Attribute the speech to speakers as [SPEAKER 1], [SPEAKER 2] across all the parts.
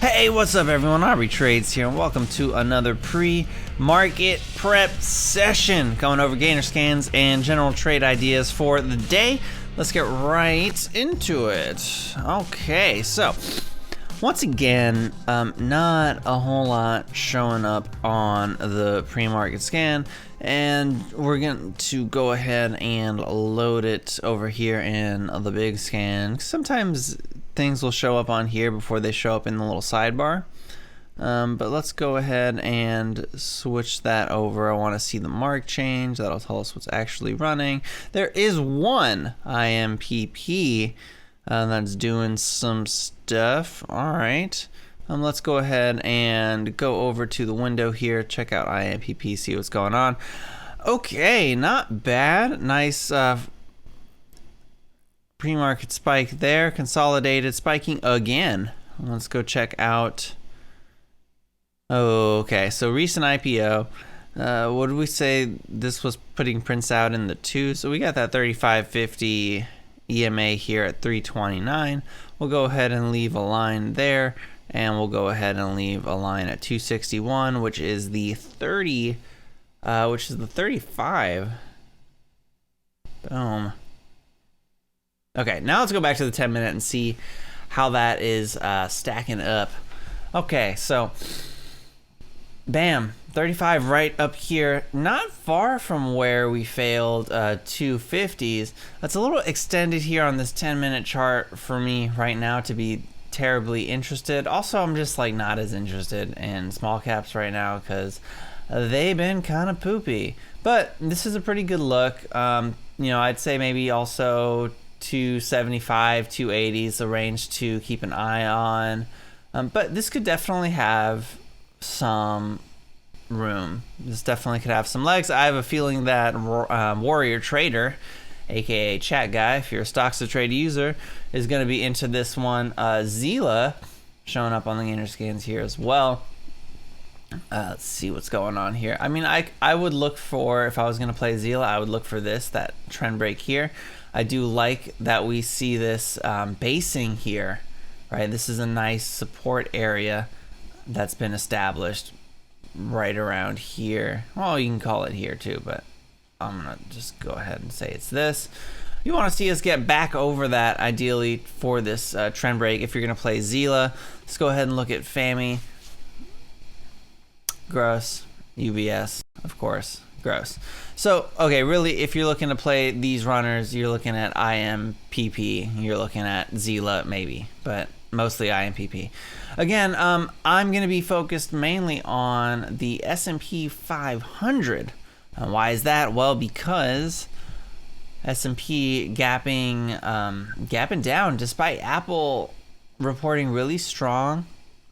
[SPEAKER 1] Hey, what's up everyone? Aubrey Trades here, and welcome to another pre-market prep session, going over gainer scans and general trade ideas for the day. Let's get right into it. Okay, so once again, not a whole lot showing up on the pre-market scan, and we're going to go ahead and load it over here in the big scan. Sometimes things will show up on here before they show up in the little sidebar, but let's go ahead and switch that over. I want to see the mark change. That'll tell us what's actually running. There is one IMPP that's doing some stuff. All right, let's go ahead and go over to the window here, check out IMPP, see what's going on. Okay, not bad. Nice pre-market spike there, consolidated, spiking again. Let's go check out. Okay, so recent IPO. What did we say? This was putting prints out in the 2, so we got that 35.50 EMA here at 329. We'll go ahead and leave a line there, and we'll go ahead and leave a line at 261, which is the 30, which is the 35. Boom. Okay, now let's go back to the 10-minute and see how that is stacking up. Okay, so bam, 35 right up here, not far from where we failed 250s. That's a little extended here on this 10-minute chart for me right now to be terribly interested. Also, I'm just like not as interested in small caps right now because they've been kind of poopy. But this is a pretty good look. You know, I'd say maybe also 275, 280 is the range to keep an eye on. But this could definitely have some room. This definitely could have some legs. I have a feeling that Warrior Trader, aka Chat Guy, if you're a Stocks to Trade user, is going to be into this one. Zila showing up on the gainer scans here as well. Let's see what's going on here. I mean, I would look for, if I was going to play Zila, I would look for that trend break here. I do like that we see this basing here, right? This is a nice support area that's been established right around here. Well, you can call it here too, but I'm gonna just go ahead and say it's this. You want to see us get back over that ideally for this trend break. If you're gonna play Zila, let's go ahead and look at FAMI. Gross. UBS, of course. Gross. So, okay, really, if you're looking to play these runners, you're looking at IMPP, you're looking at Zila maybe, but mostly IMPP. Again, I'm going to be focused mainly on the S&P 500. Why is that? Well, because S&P gapping down despite Apple reporting really strong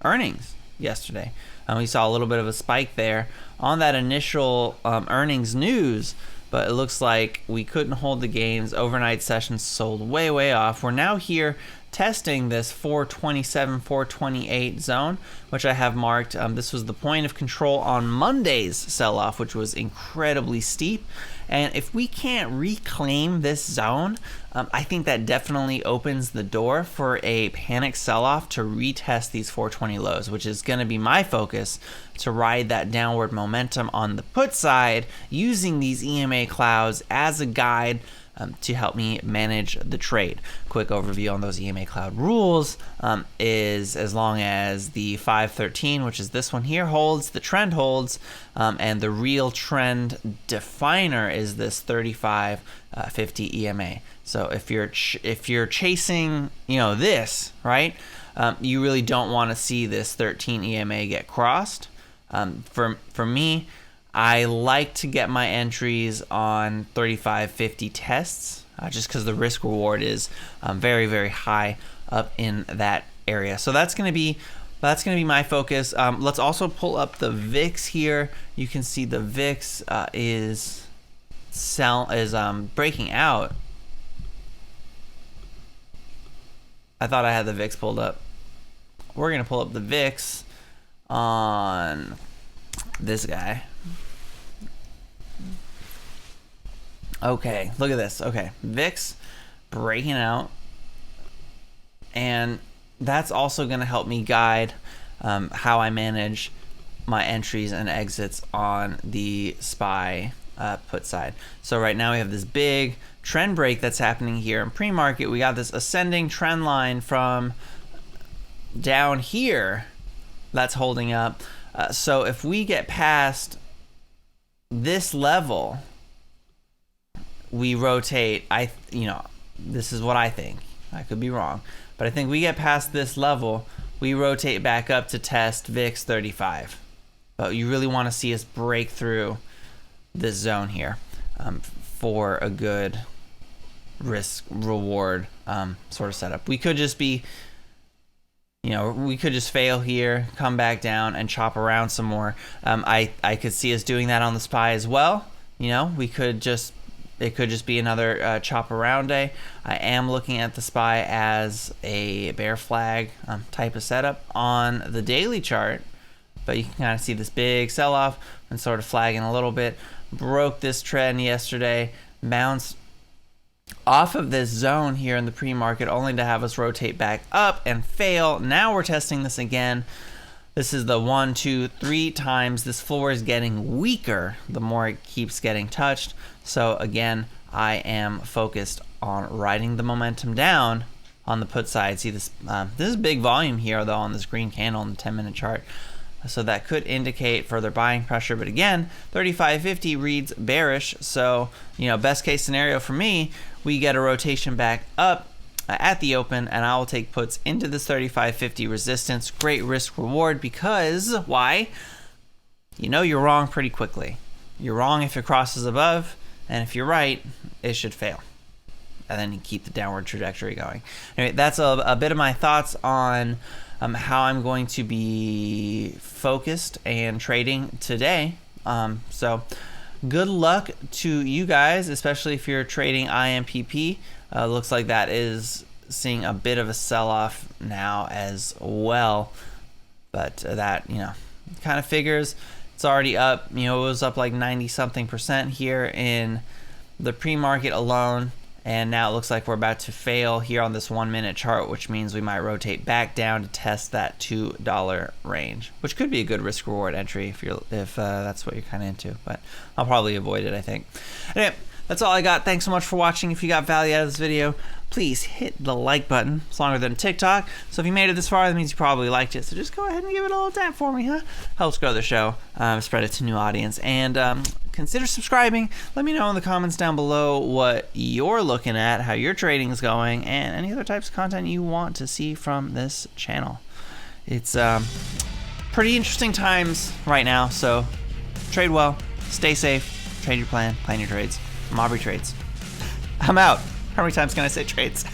[SPEAKER 1] earnings yesterday. We saw a little bit of a spike there on that initial earnings news, but it looks like we couldn't hold the gains. Overnight sessions sold way off. We're now here testing this 427, 428 zone, which I have marked. This was the point of control on Monday's sell-off, which was incredibly steep. And if we can't reclaim this zone, I think that definitely opens the door for a panic sell-off to retest these 420 lows, which is going to be my focus to ride that downward momentum on the put side using these EMA clouds as a guide to help me manage the trade. Quick overview on those EMA cloud rules is as long as the 513, which is this one here, holds, the trend holds, and the real trend definer is this 35.50 EMA. So if you're chasing, you know, this, right, you really don't want to see this 13 EMA get crossed. For me, I like to get my entries on 35.50 tests just because the risk reward is very high up in that area. So that's going to be my focus. Let's also pull up the VIX here. You can see the VIX is breaking out. I thought I had the VIX pulled up. We're going to pull up the VIX on this guy. Okay, look at this. Okay, VIX breaking out, and that's also going to help me guide how I manage my entries and exits on the SPY put side. So right now we have this big trend break that's happening here in pre-market. We got this ascending trend line from down here that's holding up. So if we get past this level, we rotate. This is what I think. I could be wrong, but I think we get past this level, we rotate back up to test VIX 35. But you really want to see us break through this zone here for a good risk reward sort of setup. We could just be, we could just fail here, come back down and chop around some more. I could see us doing that on the SPY as well. It could just be another chop around day. I am looking at the SPY as a bear flag type of setup on the daily chart, but you can kind of see this big sell-off and sort of flagging a little bit. Broke this trend yesterday, bounced off of this zone here in the pre-market, only to have us rotate back up and fail. Now we're testing this again. This is the 1, 2, 3 times. This floor is getting weaker the more it keeps getting touched. So again, I am focused on riding the momentum down on the put side. See this? This is big volume here though on this green candle on the 10-minute chart. So that could indicate further buying pressure. But again, 35.50 reads bearish. So, best case scenario for me, we get a rotation back up at the open, and I will take puts into this 35.50 resistance. Great risk reward because why? You're wrong pretty quickly. You're wrong if it crosses above, and if you're right, it should fail. And then you keep the downward trajectory going. Anyway, that's a bit of my thoughts on how I'm going to be focused and trading today. So good luck to you guys, especially if you're trading IMPP. Looks like that is seeing a bit of a sell-off now as well. But that, kind of figures. It's already up. It was up like 90-something% here in the pre-market alone. And now it looks like we're about to fail here on this 1-minute chart, which means we might rotate back down to test that $2 range, which could be a good risk reward entry if that's what you're kind of into. But I'll probably avoid it, I think. Anyway, that's all I got. Thanks so much for watching. If you got value out of this video, please hit the like button. It's longer than TikTok, so if you made it this far, that means you probably liked it. So just go ahead and give it a little tap for me, huh? Helps grow the show, spread it to new audience, and consider subscribing. Let me know in the comments down below what you're looking at, how your trading is going, and any other types of content you want to see from this channel. It's pretty interesting times right now, so trade well, stay safe, trade your plan your trades. I'm Aubrey Trades. I'm out. How many times can I say trades?